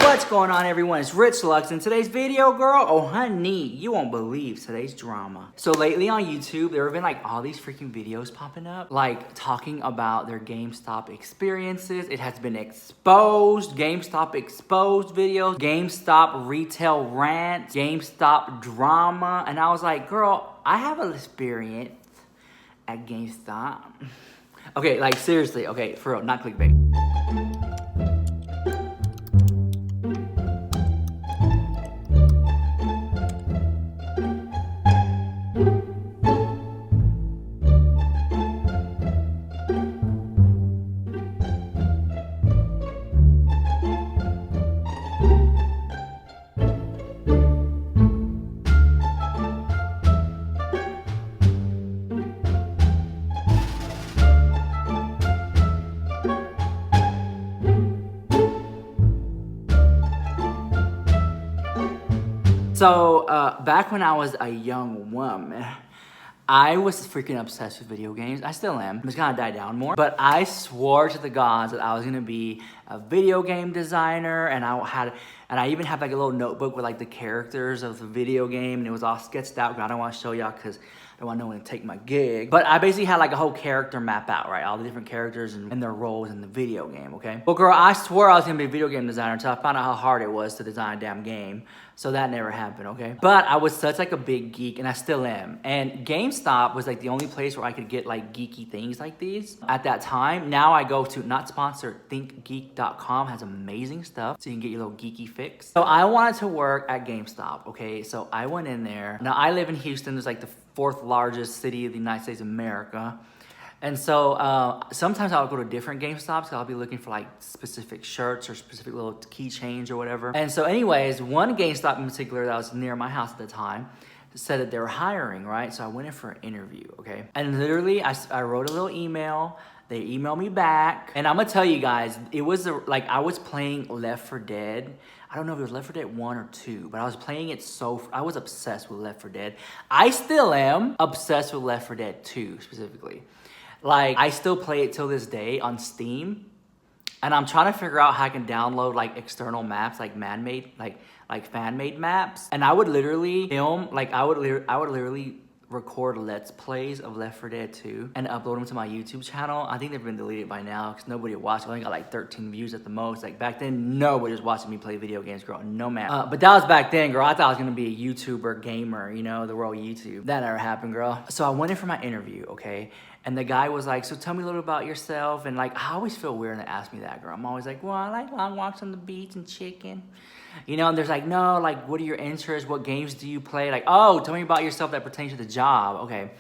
What's going on, everyone? It's Rich Lux. In today's video, girl, oh honey, you won't believe today's drama. So lately on YouTube, there have been like all these freaking videos popping up, like talking about their GameStop experiences. It has been exposed, GameStop exposed videos, GameStop retail rants, GameStop drama. And I was like, girl, I have an experience at GameStop. Okay, like seriously, okay, for real, not clickbait. So, back when I was a young woman, I was freaking obsessed with video games. I still am. It's kind of died down more. But I swore to the gods that I was gonna be a video game designer, and I even had like a little notebook with like the characters of the video game, and it was all sketched out. But I don't want to show y'all because I don't want no one to take my gig. But I basically had like a whole character map out, right? All the different characters and their roles in the video game, okay? Well, girl, I swore I was gonna be a video game designer until I found out how hard it was to design a damn game. So that never happened, okay? But I was such like a big geek, and I still am. And GameStop was like the only place where I could get like geeky things like these at that time. Now I go to, not sponsored, thinkgeek.com has amazing stuff, so you can get your little geeky fix. So I wanted to work at GameStop, okay? So I went in there. Now I live in Houston, it's like the 4th largest city of the United States of America. And so sometimes I'll go to different GameStops. I'll be looking for like specific shirts or specific little keychains or whatever. And so anyways, one GameStop in particular that was near my house at the time said that they were hiring, right? So I went in for an interview, okay? And literally I wrote a little email. They emailed me back. And I'm gonna tell you guys, it was like I was playing Left 4 Dead. I don't know if it was Left 4 Dead 1 or 2, but I was playing it I was obsessed with Left 4 Dead. I still am obsessed with Left 4 Dead 2 specifically. Like, I still play it till this day on Steam, and I'm trying to figure out how I can download like external maps, like man-made, like fan-made maps. And I would literally film, like I would literally record Let's Plays of Left 4 Dead 2 and upload them to my YouTube channel. I think they've been deleted by now because nobody watched. I only got like 13 views at the most. Like back then, nobody was watching me play video games, girl. No man. But that was back then, girl. I thought I was gonna be a YouTuber, gamer, you know, the world YouTube. That never happened, girl. So I went in for my interview, okay? And the guy was like, so tell me a little about yourself. And like, I always feel weird when they ask me that, girl. I'm always like, well, I like long walks on the beach and chicken. You know, and there's like, no, like, what are your interests? What games do you play? Like, oh, tell me about yourself that pertains to the job. Okay.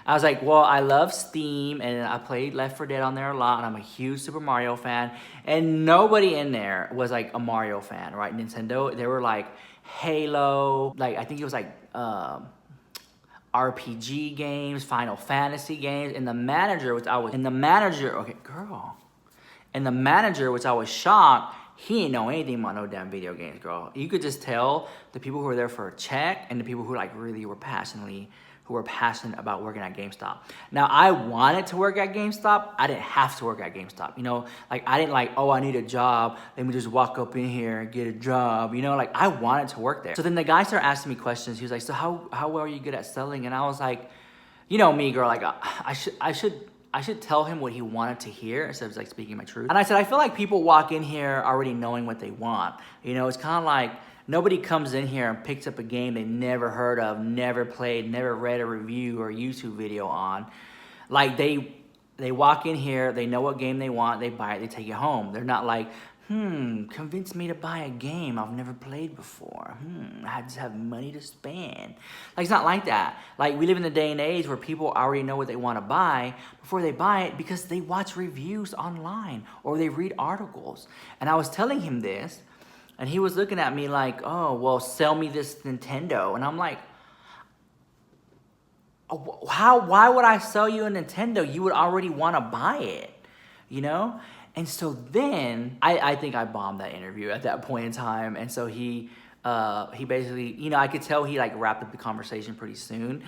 I was like, well, I love Steam, and I played Left 4 Dead on there a lot, and I'm a huge Super Mario fan. And nobody in there was like a Mario fan, right? Nintendo, they were like Halo, like, I think it was like, RPG games, Final Fantasy games, and the manager, which I was shocked, he didn't know anything about no damn video games, girl. You could just tell the people who were there for a check and the people who like really were passionate about working at GameStop. Now, I wanted to work at GameStop. I didn't have to work at GameStop. You know, like I didn't like, oh, I need a job. Let me just walk up in here and get a job. You know, like I wanted to work there. So then the guy started asking me questions. He was like, so how well are you good at selling? And I was like, you know me, girl, like I should tell him what he wanted to hear instead of like speaking my truth. And I said, I feel like people walk in here already knowing what they want. You know, it's kind of like, nobody comes in here and picks up a game they never heard of, never played, never read a review or a YouTube video on. Like they walk in here, they know what game they want, they buy it, they take it home. They're not like, convince me to buy a game I've never played before. I just have money to spend. Like, it's not like that. Like, we live in a day and age where people already know what they want to buy before they buy it because they watch reviews online or they read articles. And I was telling him this, and he was looking at me like, oh, well, sell me this Nintendo. And I'm like, why would I sell you a Nintendo? You would already want to buy it, you know? And so then I think I bombed that interview at that point in time. And so he basically, you know, I could tell he like wrapped up the conversation pretty soon.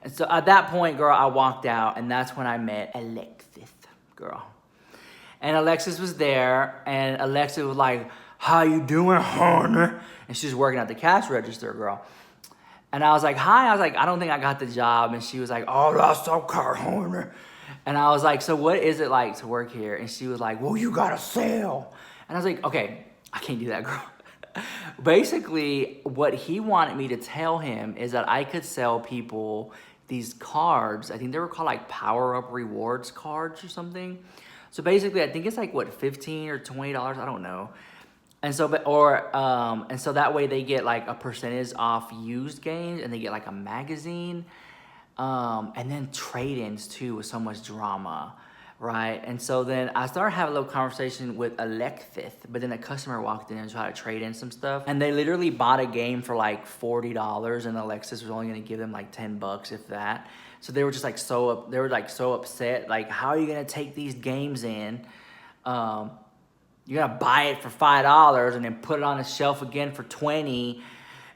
And so at that point, girl, I walked out, and that's when I met Alexis, girl. And Alexis was there, and Alexis was like, how you doing, honey? And she's working at the cash register, girl. And I was like, hi. I was like, I don't think I got the job. And she was like, oh, that's okay, honey. And I was like, so what is it like to work here? And she was like, well, you gotta sell. And I was like, okay, I can't do that, girl. Basically, what he wanted me to tell him is that I could sell people these cards. I think they were called like power-up rewards cards or something. So basically, I think it's like, what, $15 or $20? I don't know. And so, and so that way they get like a percentage off used games, and they get like a magazine, and then trade-ins too with so much drama, right? And so then I started having a little conversation with Alexis, but then a customer walked in and tried to trade in some stuff, and they literally bought a game for like $40, and Alexis was only gonna give them like $10, if that. So they were just like so upset. Like, how are you gonna take these games in? You're gonna buy it for $5 and then put it on the shelf again for $20.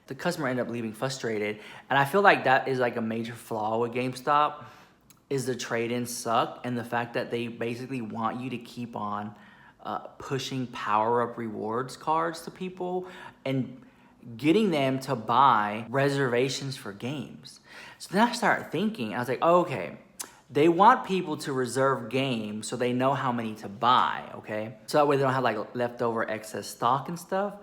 The customer ended up leaving frustrated. And I feel like that is like a major flaw with GameStop, is the trade-ins suck, and the fact that they basically want you to keep on pushing power-up rewards cards to people and getting them to buy reservations for games. So then I started thinking, I was like, okay, they want people to reserve games so they know how many to buy, okay? So that way they don't have like leftover excess stock and stuff.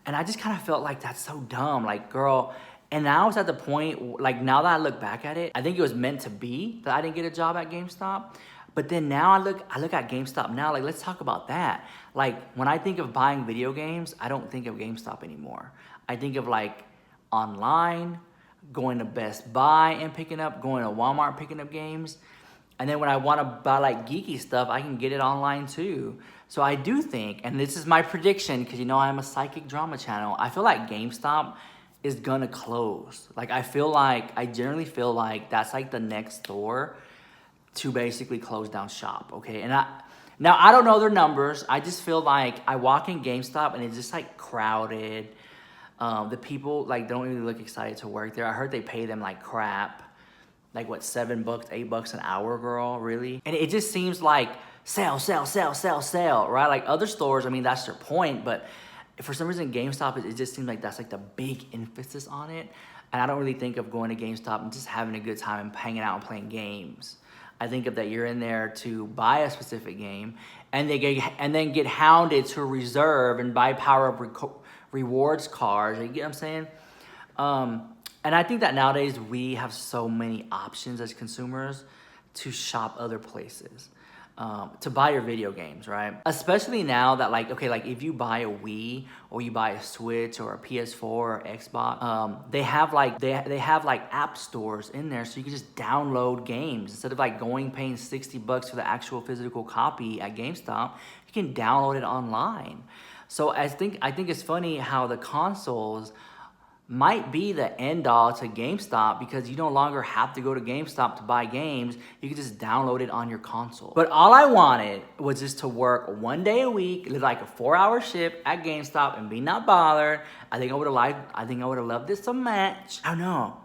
And I just kind of felt like that's so dumb, like, girl. And now it's at the point, like, now that I look back at it, I think it was meant to be that I didn't get a job at GameStop. But then now I look at GameStop now, like, let's talk about that. Like, when I think of buying video games, I don't think of GameStop anymore. I think of like online, going to Best Buy and picking up, going to Walmart picking up games. And then when I want to buy like geeky stuff, I can get it online too. So I do think, and this is my prediction, because you know I'm a psychic drama channel, I feel like GameStop is gonna close. Like, I generally feel like that's like the next store to basically close down shop, okay? And now I don't know their numbers. I just feel like I walk in GameStop and it's just like crowded. The people, like, don't really look excited to work there. I heard they pay them like crap. Like, what, $7, $8 an hour, girl? Really? And it just seems like sell, right? Like other stores, I mean, that's their point, but for some reason, GameStop, it just seems like that's like the big emphasis on it. And I don't really think of going to GameStop and just having a good time and hanging out and playing games. I think of that you're in there to buy a specific game, and then get hounded to reserve and buy power-up rewards cards. You get what I'm saying? And I think that nowadays we have so many options as consumers to shop other places, to buy your video games, right? Especially now that, like, okay, like if you buy a Wii or you buy a Switch or a PS4 or Xbox, they have like app stores in there, so you can just download games instead of like paying $60 for the actual physical copy at GameStop. You can download it online. So I think it's funny how the consoles might be the end all to GameStop, because you no longer have to go to GameStop to buy games. You can just download it on your console. But all I wanted was just to work one day a week, like a 4-hour shift at GameStop, and be not bothered. I think I would have loved this so much. I don't know.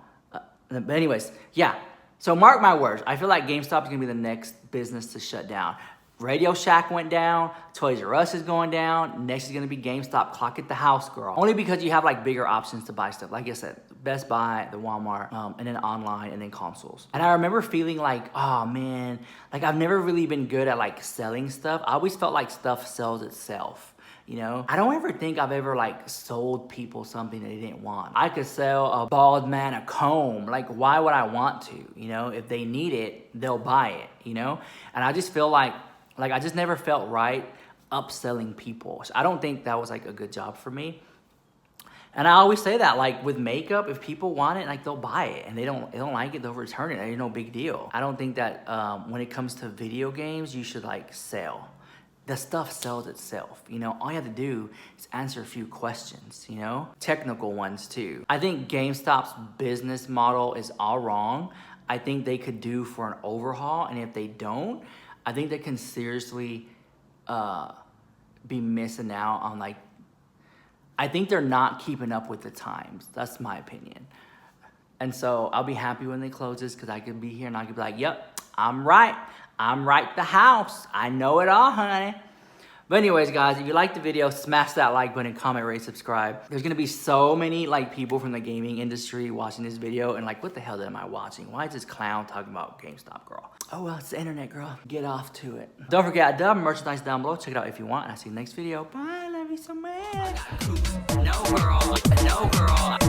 But anyways, yeah. So mark my words. I feel like GameStop is gonna be the next business to shut down. Radio Shack went down, Toys R Us is going down, next is gonna be GameStop, clock at the house, girl. Only because you have like bigger options to buy stuff. Like I said, Best Buy, the Walmart, and then online, and then consoles. And I remember feeling like, oh man, like I've never really been good at like selling stuff. I always felt like stuff sells itself. You know, I don't ever think I've ever like sold people something that they didn't want. I could sell a bald man a comb. Like, why would I want to? You know, if they need it, they'll buy it, you know? And I just feel like I just never felt right upselling people. So I don't think that was like a good job for me. And I always say that, like with makeup, if people want it, like they'll buy it, and they don't like it, they'll return it. There's no big deal. I don't think that when it comes to video games, you should like sell. The stuff sells itself, you know? All you have to do is answer a few questions, you know? Technical ones too. I think GameStop's business model is all wrong. I think they could do for an overhaul, and if they don't, I think they can seriously be missing out on, like, I think they're not keeping up with the times. That's my opinion. And so I'll be happy when they close this, because I could be here and I could be like, yep, I'm right the house. I know it all, honey. But anyways, guys, if you liked the video, smash that like button, comment, rate, subscribe. There's gonna be so many like people from the gaming industry watching this video and like, what the hell am I watching? Why is this clown talking about GameStop, girl? Oh well, it's the internet, girl. Get off to it. Don't forget, I do have merchandise down below. Check it out if you want. And I'll see you next video. Bye, love you so much. No, girl. No, girl.